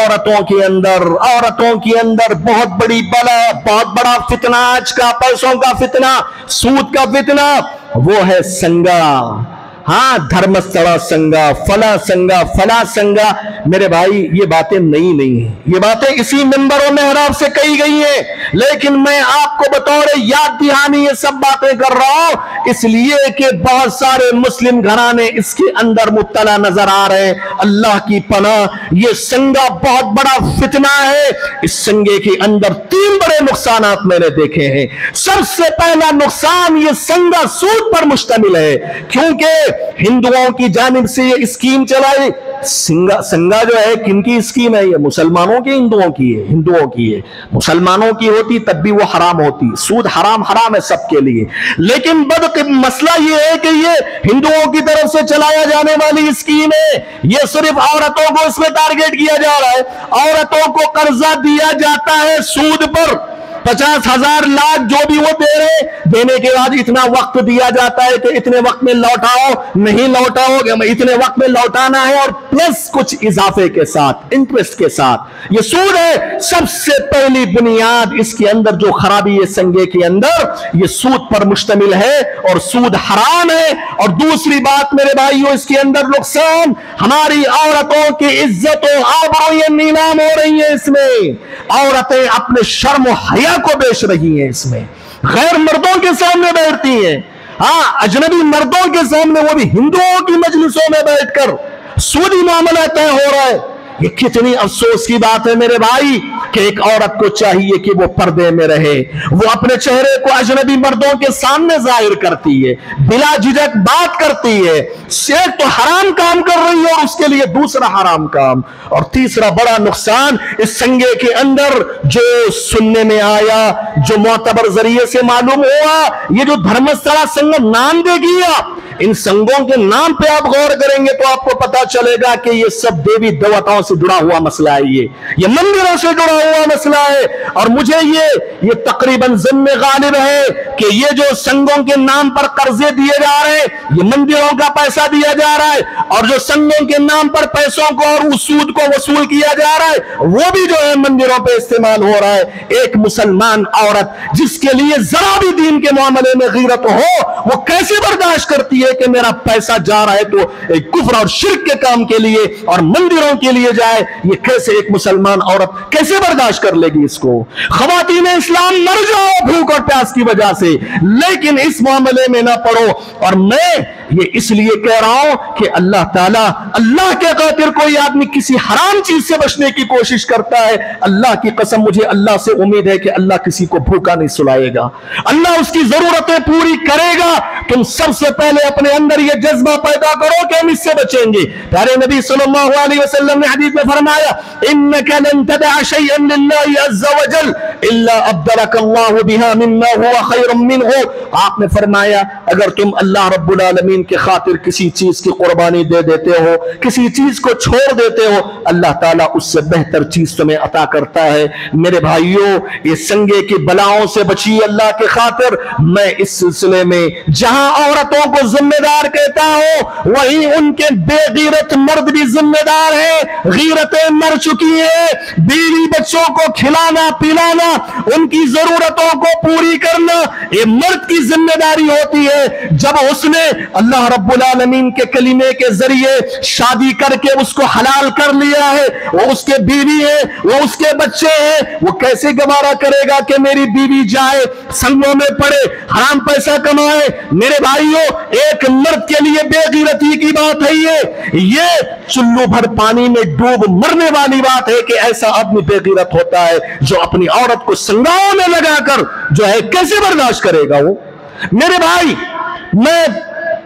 औरतों के अंदर बहुत बड़ी बला, बहुत बड़ा फितना आज का, पैसों का फितना, सूद का फितना, वो है संगा। हाँ, धर्मस्थला संगा, फला संगा। मेरे भाई ये बातें नई नहीं है, ये बातें इसी मिंबरों में हराब से कही गई हैं, लेकिन मैं आपको बतौर याद दहानी ये सब बातें कर रहा हूं इसलिए कि बहुत सारे मुस्लिम घराने इसके अंदर मुब्तला नजर आ रहे हैं। अल्लाह की पनाह, ये संगा बहुत बड़ा फितना है। इस संगे के अंदर 3 बड़े नुकसानात मैंने देखे हैं। सबसे पहला नुकसान, ये संगा सूद पर मुश्तमिल है, क्योंकि हिंदुओं की जानिब से ये स्कीम चलाई। संगा जो है किनकी स्कीम है? ये मुसलमानों की, हिंदुओं की है। मुसलमानों की होती तब भी वो हराम होती। सूद हराम है सबके लिए, लेकिन मसला ये है कि ये हिंदुओं की तरफ से चलाया जाने वाली स्कीम है। ये सिर्फ औरतों को इसमें टारगेट किया जा रहा है। औरतों को कर्जा दिया जाता है सूद पर, 50,000 लाख जो भी वो दे रहे, देने के बाद इतना वक्त दिया जाता है कि इतने वक्त में लौटाओ, नहीं लौटाओगे इतने वक्त में लौटाना है, और प्लस कुछ इजाफे के साथ, इंटरेस्ट के साथ। ये सूद है सबसे पहली बुनियाद। इसके अंदर जो खराबी है संगे के अंदर, ये सूद पर मुश्तमिल है और सूद हराम है। और दूसरी बात मेरे भाइयों, इसके अंदर नुकसान, हमारी औरतों की इज्जत और आबरूएं नीलाम हो रही है। इसमें औरतें अपने शर्म और हया को बेच रही हैं, इसमें गैर मर्दों के सामने बैठती हैं। हाँ, अजनबी मर्दों के सामने, वो भी हिंदुओं की मजलिसों में बैठकर सूदी मामला तय हो रहा है। ये कितनी अफसोस की बात है मेरे भाई कि एक औरत को चाहिए कि वो पर्दे में रहे, वो अपने चेहरे को अजनबी मर्दों के सामने जाहिर करती है, बिला झिझक बात करती है। एक तो हराम काम कर रही है और उसके लिए दूसरा हराम काम। और तीसरा बड़ा नुकसान इस संगे के अंदर जो सुनने में आया, जो मोतबर जरिए से मालूम हुआ, ये जो धर्मस्थला संघ नाम देगी, इन संघों के नाम पे आप गौर करेंगे तो आपको पता चलेगा कि ये सब देवी देवताओं से जुड़ा हुआ मसला है। ये मंदिरों से जुड़ा हुआ मसला है। और मुझे ये तकरीबन ज़िम्मे गालिब है कि ये जो संघों के नाम पर कर्जे दिए जा रहे हैं, ये मंदिरों का पैसा दिया जा रहा है, और जो संघों के नाम पर पैसों को और उस सूद को वसूल किया जा रहा है, वो भी जो है मंदिरों पे इस्तेमाल हो रहा है। एक मुसलमान औरत जिसके लिए जरा भी दीन के मामले में गीरत हो, वो कैसे बर्दाश्त करती है कि मेरा पैसा जा रहा है तो एक कुफ्र और शिर्क के काम के लिए और मंदिरों के लिए जाए? ये कैसे एक मुसलमान औरत कैसे बर्दाश्त कर लेगी इसको? खवातीन इस्लाम मर जाओ भूख और प्यास की वजह से, लेकिन इस मामले में ना पड़ो। और मैं ये इसलिए कह रहा हूं कि अल्लाह ताला, अल्लाह के खातिर कोई आदमी किसी हराम चीज से बचने की कोशिश करता है, अल्लाह की कसम मुझे अल्लाह से उम्मीद है कि अल्लाह किसी को भूखा नहीं सुलाएगा, अल्लाह उसकी जरूरतें पूरी करेगा। तुम सबसे पहले अपने अंदर ये जज्बा पैदा करो कि हम इससे बचेंगे। प्यारे नबी सल्लल्लाहु अलैहि वसल्लम ने हदीस में फरमाया, इन्नका लन तदअ शैअन लिल्लाहि अज़्ज़ व जल इल्ला अब्दलकल्लाहु बिहा मिम्मा हुवा खैरुम मिन्हु। आपने फरमाया, अगर तुम अल्लाह रब्बुल आलमीन के खातिर किसी चीज की कुर्बानी दे देते हो, किसी चीज को छोड़ देते हो, अल्लाह ताला उससे बेहतर चीज तुम्हें अता करता है। मेरे भाइयों, ये संगे की बलाओं से बचिए अल्लाह के खातिर। मैं इस सिलसिले में जहां औरतों को जिम्मेदार कहता हूं, वहीं उनके बेगीरत मर्द भी जिम्मेदार हैं। गीरतें मर चुकी है। बीवी बच्चों को खिलाना पिलाना, उनकी जरूरतों को पूरी करना, ये मर्द की जिम्मेदारी होती है। जब उसने अल्लाह रब्बुल आलमीन के कलीमे के जरिए शादी करके उसको हलाल कर लिया है, वो उसके बीवी है, वो उसके बच्चे हैं, वो कैसे गवारा करेगा कि मेरी बीवी जाए संगों में पड़े, हराम पैसा कमाए? मेरे भाइयों, एक मर्द के लिए बेगीरती की बात है। ये चुल्लू भर पानी में डूब मरने वाली बात है कि ऐसा आदमी बेगीरत होता है जो अपनी औरत को संगाओं में लगाकर जो है कैसे बर्दाश्त करेगा वो? मेरे भाई, मैं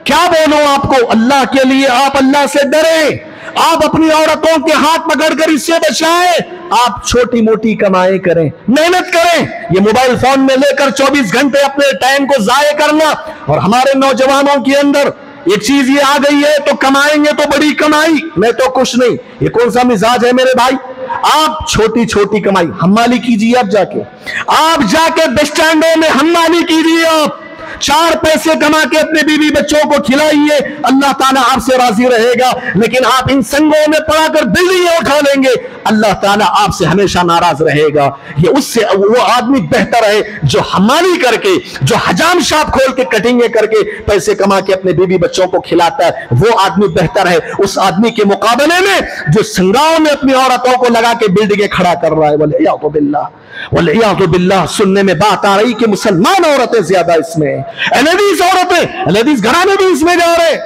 क्या बोलूं आपको? अल्लाह के लिए आप अल्लाह से डरें, आप अपनी औरतों के हाथ पकड़कर इससे बचाएं। आप छोटी मोटी कमाई करें, मेहनत करें। ये मोबाइल फोन में लेकर 24 घंटे अपने टाइम को जाया करना, और हमारे नौजवानों के अंदर एक चीज ये आ गई है, तो कमाएंगे तो बड़ी कमाई, मैं तो कुछ नहीं। ये कौन सा मिजाज है मेरे भाई? आप छोटी छोटी कमाई हम्माली कीजिए। आप जाके बस स्टैंडों में हम्माली कीजिए। आप 4 पैसे कमा के अपने बीवी बच्चों को खिलाइए, अल्लाह ताला आपसे राजी रहेगा। लेकिन आप इन संगों में पड़ाकर बिल्डिंगें उठा लेंगे, اللہ تعالیٰ آپ سے ہمیشہ ناراض رہے گا. یہ اس سے وہ آدمی بہتر ہے جو حمالی کر کے, جو حجام شاپ کھول کے کٹنگیں کر کے پیسے کما کے اپنے بیوی بچوں کو کھلاتا ہے. وہ آدمی بہتر ہے اس آدمی کے مقابلے میں جو سنگاؤں میں اپنی عورتوں کو لگا کے بلڈنگیں کھڑا کر رہا ہے. والعیاذ باللہ, والعیاذ باللہ. سننے میں بات آ رہی کہ مسلمان عورتیں زیادہ اس میں, احادیث عورتیں, احادیث گھرانے بھی اس میں جا رہے.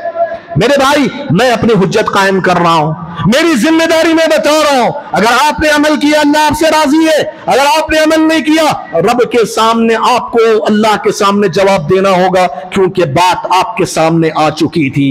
میرے بھائی, میں اپنی حجت قائم کر رہا ہوں, میری ذمہ داری میں بتا رہا ہوں. اگر آپ نے عمل کیا اللہ آپ سے راضی ہے, اگر آپ نے عمل نہیں کیا رب کے سامنے آپ کو اللہ کے سامنے جواب دینا ہوگا, کیونکہ بات آپ کے سامنے آ چکی تھی.